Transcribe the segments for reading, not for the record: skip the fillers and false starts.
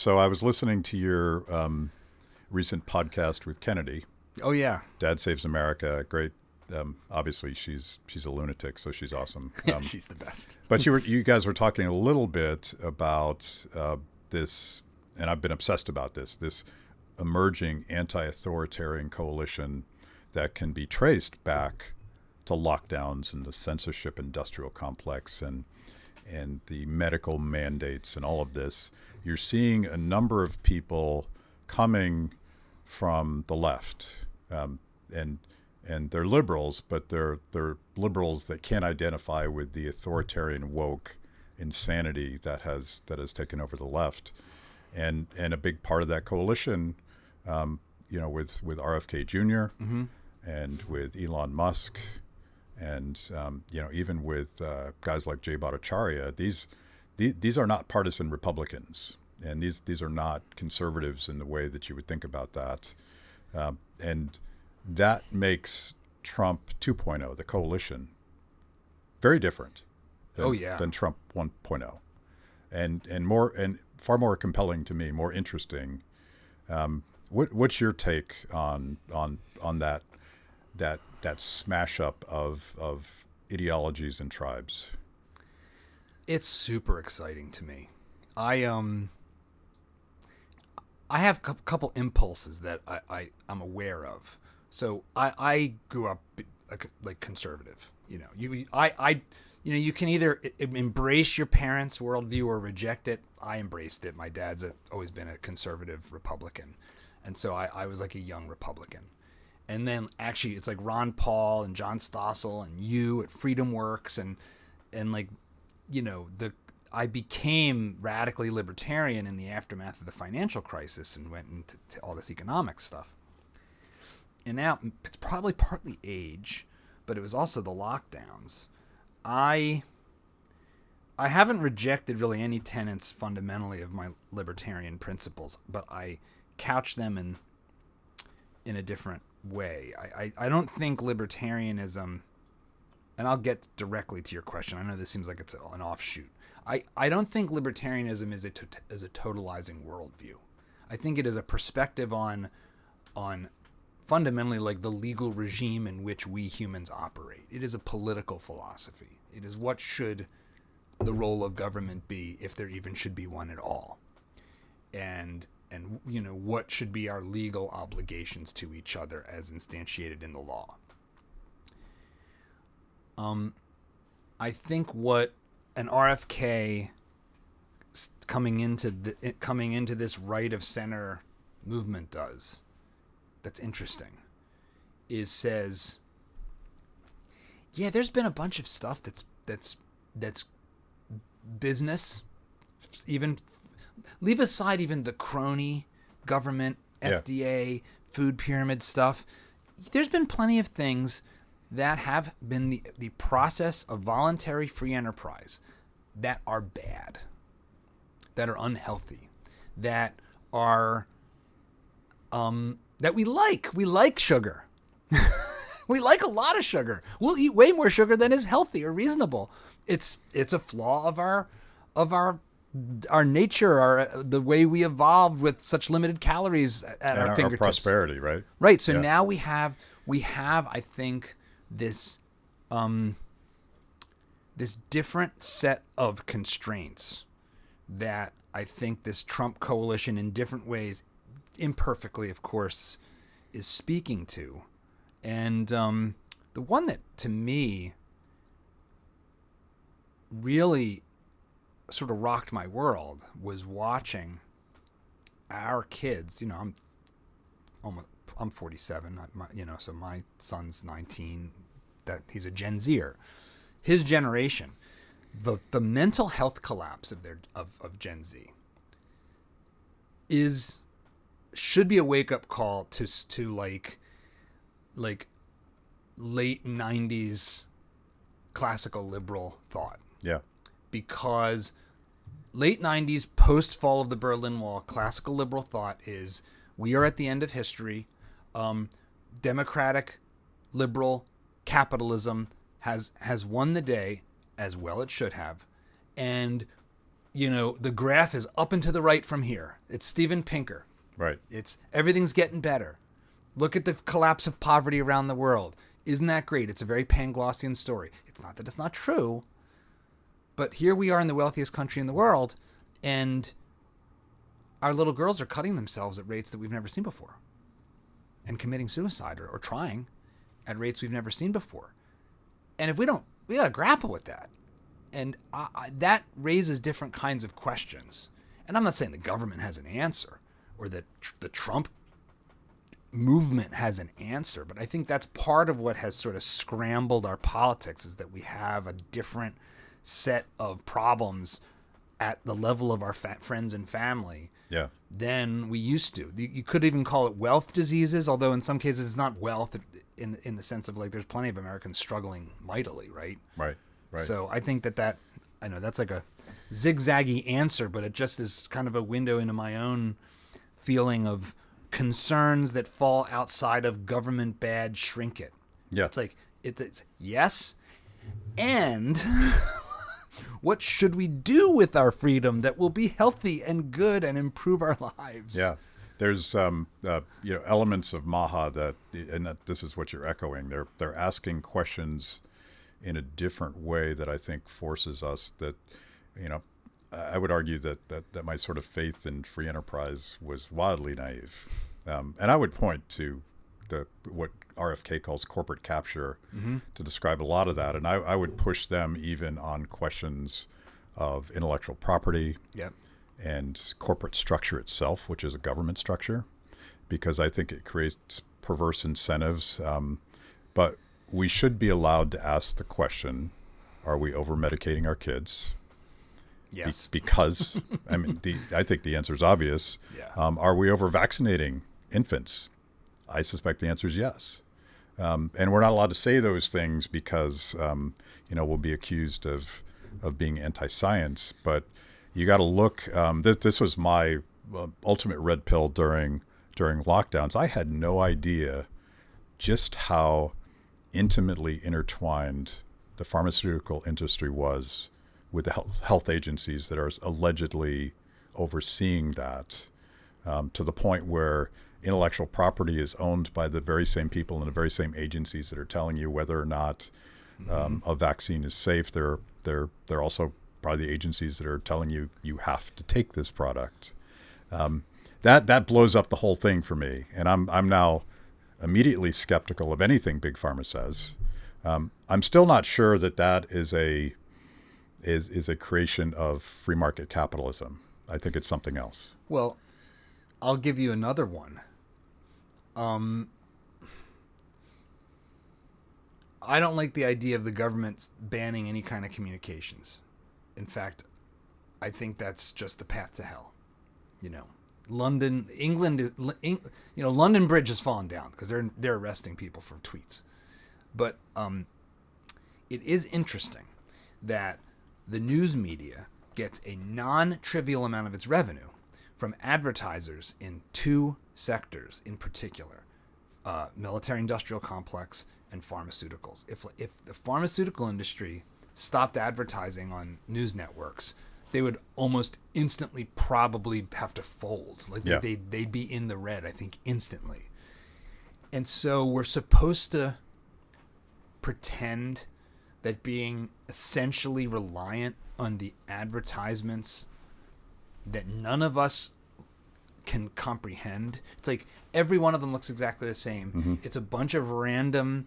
So I was listening to your recent podcast with Kennedy. Oh yeah, Dad Saves America. Great. Obviously, she's a lunatic, so she's awesome. she's the best. But you guys were talking a little bit about this, and I've been obsessed about this emerging anti-authoritarian coalition that can be traced back to lockdowns and the censorship industrial complex and the medical mandates and all of this. You're seeing a number of people coming from the left, and they're liberals, but they're liberals that can't identify with the authoritarian woke insanity that has taken over the left, and a big part of that coalition, with RFK Jr. And with Elon Musk, and even with guys like Jay Bhattacharya. These are not partisan Republicans, and these are not conservatives in the way that you would think about that, and that makes Trump 2.0, the coalition, very different than Trump 1.0, and far more compelling to me, more interesting. What's your take on that smash up of ideologies and tribes? It's super exciting to me. I have a couple impulses that I'm aware of. So I grew up like conservative. You can either embrace your parents' worldview or reject it. I embraced it. My dad's always been a conservative Republican, and so I was like a young Republican. And then actually it's like Ron Paul and John Stossel and you at Freedom Works and I became radically libertarian in the aftermath of the financial crisis and went into all this economic stuff. And now it's probably partly age, but it was also the lockdowns. I haven't rejected really any tenets fundamentally of my libertarian principles, but I couch them in a different way. I don't think libertarianism, and I'll get directly to your question. I know this seems like it's an offshoot. I don't think libertarianism is a totalizing worldview. I think it is a perspective on fundamentally like the legal regime in which we humans operate. It is a political philosophy. It is what should the role of government be, if there even should be one at all, and what should be our legal obligations to each other as instantiated in the law. I think what an RFK coming into this right of center movement does, that's interesting, is says, yeah, there's been a bunch of stuff that's business, even leave aside even the crony government, FDA, food pyramid stuff. There's been plenty of things that have been the process of voluntary free enterprise that are bad, that are unhealthy, that are that we like. We like sugar. We like a lot of sugar. We'll eat way more sugar than is healthy or reasonable. It's a flaw of our nature, the way we evolved with such limited calories at our fingertips. Our prosperity, right? Right. So now we have, I think, this different set of constraints that I think this Trump coalition in different ways, imperfectly, of course, is speaking to. And the one that, to me, really sort of rocked my world was watching our kids. I'm 47. So my son's 19. That he's a Gen Zer. His generation, the mental health collapse of Gen Z should be a wake up call to like late 90s classical liberal thought. Yeah. Because late 90s, post fall of the Berlin Wall, classical liberal thought is we are at the end of history. Democratic liberal capitalism has won the day, as well it should have, and the graph is up and to the right from here. It's Steven Pinker. Right. It's everything's getting better. Look at the collapse of poverty around the world. Isn't that great? It's a very Panglossian story. It's not that it's not true, but here we are in the wealthiest country in the world, and our little girls are cutting themselves at rates that we've never seen before, and committing suicide or trying at rates we've never seen before. And if we got to grapple with that. And that raises different kinds of questions. And I'm not saying the government has an answer or that the Trump movement has an answer, but I think that's part of what has sort of scrambled our politics, is that we have a different set of problems at the level of our friends and family than we used to. You could even call it wealth diseases, although in some cases it's not wealth in the sense of like there's plenty of Americans struggling mightily, right? Right. So I think that I know that's like a zigzaggy answer, but it just is kind of a window into my own feeling of concerns that fall outside of government bad shrink it. Yeah. It's like, it's yes. And what should we do with our freedom that will be healthy and good and improve our lives? Yeah. There's elements of Maha that this is what you're echoing. They're asking questions in a different way that I think forces us that, I would argue that my sort of faith in free enterprise was wildly naive. And I would point to what RFK calls corporate capture to describe a lot of that. And I would push them even on questions of intellectual property and corporate structure itself, which is a government structure, because I think it creates perverse incentives. But we should be allowed to ask the question, are we over-medicating our kids? Yes. Because, I think the answer is obvious. Yeah. Are we over-vaccinating infants? I suspect the answer is yes. And we're not allowed to say those things because, we'll be accused of being anti-science. But you got to look. This was my ultimate red pill during lockdowns. I had no idea just how intimately intertwined the pharmaceutical industry was with the health agencies that are allegedly overseeing that, to the point where intellectual property is owned by the very same people and the very same agencies that are telling you whether or not a vaccine is safe. They're also probably the agencies that are telling you you have to take this product. That blows up the whole thing for me, and I'm now immediately skeptical of anything Big Pharma says. I'm still not sure that is a creation of free market capitalism. I think it's something else. Well, I'll give you another one. I don't like the idea of the government banning any kind of communications. In fact, I think that's just the path to hell. London Bridge has fallen down because they're arresting people for tweets. But it is interesting that the news media gets a non-trivial amount of its revenue from advertisers in two sectors in particular, military-industrial complex and pharmaceuticals. If the pharmaceutical industry stopped advertising on news networks, they would almost instantly probably have to fold. They'd be in the red, I think, instantly. And so we're supposed to pretend that being essentially reliant on the advertisements that none of us can comprehend. It's like every one of them looks exactly the same. Mm-hmm. It's a bunch of random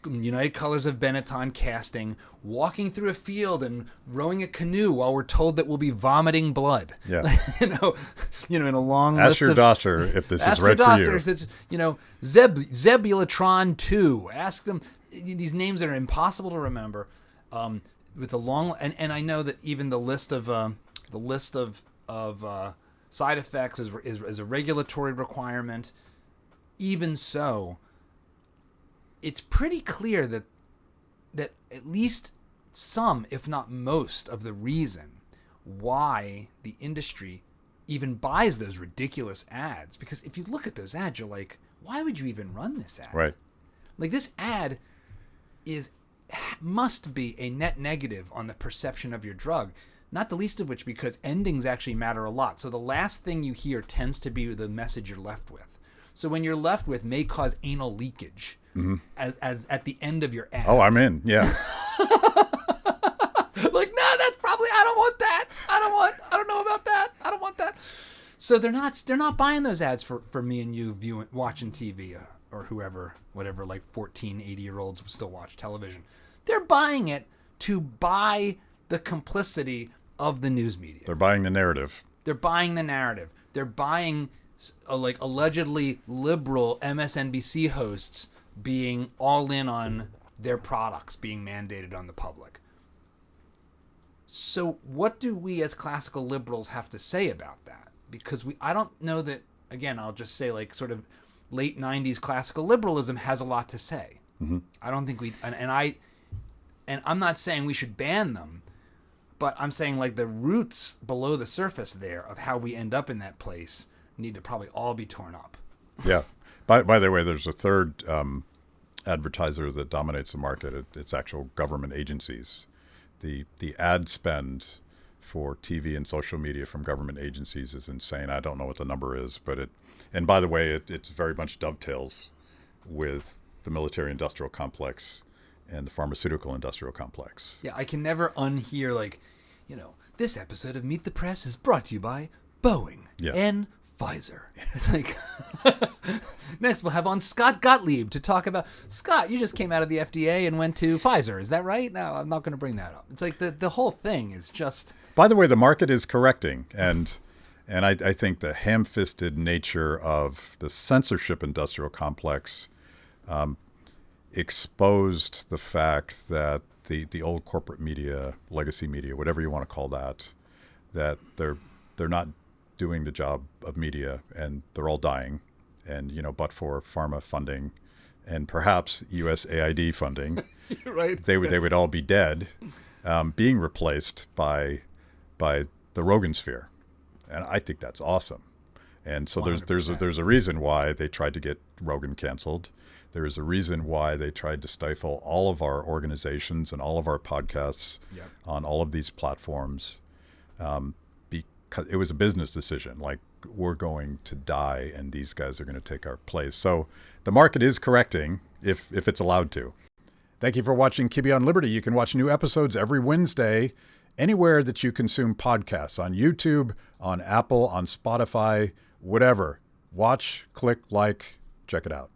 United Colors of Benetton casting, walking through a field and rowing a canoe while we're told that we'll be vomiting blood. Yeah. in a long ask list your of... doctor if this is right for you. If it's, Zebulatron 2. Ask them these names that are impossible to remember. With a long... And I know that even the list of side effects is a regulatory requirement. Even so, it's pretty clear that at least some, if not most, of the reason why the industry even buys those ridiculous ads, because if you look at those ads, you're like, why would you even run this ad? Right. Like, this ad must be a net negative on the perception of your drug. Not the least of which because endings actually matter a lot. So the last thing you hear tends to be the message you're left with. So when you're left with may cause anal leakage as at the end of your ad. Oh, I'm in. Yeah. Like, no, that's probably, I don't want that. I don't know about that. I don't want that. So they're not buying those ads for me and you watching TV or whatever, like 14, 80-year-olds still watch television. They're buying it to buy the complicity of the news media. They're buying the narrative. They're buying the narrative. They're buying like allegedly liberal MSNBC hosts being all in on their products being mandated on the public. So what do we as classical liberals have to say about that? Because I don't know that, again, I'll just say like sort of late 90s classical liberalism has a lot to say. Mm-hmm. I don't think and I'm not saying we should ban them, but I'm saying like the roots below the surface there of how we end up in that place need to probably all be torn up. Yeah. By the way, there's a third advertiser that dominates the market. It's actual government agencies. The ad spend for TV and social media from government agencies is insane. I don't know what the number is, but and by the way, it's very much dovetails with the military-industrial complex and the pharmaceutical-industrial complex. Yeah, I can never unhear, like, this episode of Meet the Press is brought to you by Boeing and Pfizer. It's like, next we'll have on Scott Gottlieb to talk about, Scott, you just came out of the FDA and went to Pfizer. Is that right? No, I'm not going to bring that up. It's like the whole thing is just... By the way, the market is correcting, and I think the ham-fisted nature of the censorship industrial complex exposed the fact that the old corporate media, legacy media, whatever you want to call that they're not doing the job of media, and they're all dying, and but for pharma funding and perhaps USAID funding, right? They would all be dead, being replaced by the Rogan sphere, and I think that's awesome. And so there's a reason why they tried to get Rogan canceled. There is a reason why they tried to stifle all of our organizations and all of our podcasts on all of these platforms, because it was a business decision. Like, we're going to die, and these guys are going to take our place. So the market is correcting if it's allowed to. Thank you for watching Kibbe on Liberty. You can watch new episodes every Wednesday anywhere that you consume podcasts, on YouTube, on Apple, on Spotify, whatever. Watch, click, like, check it out.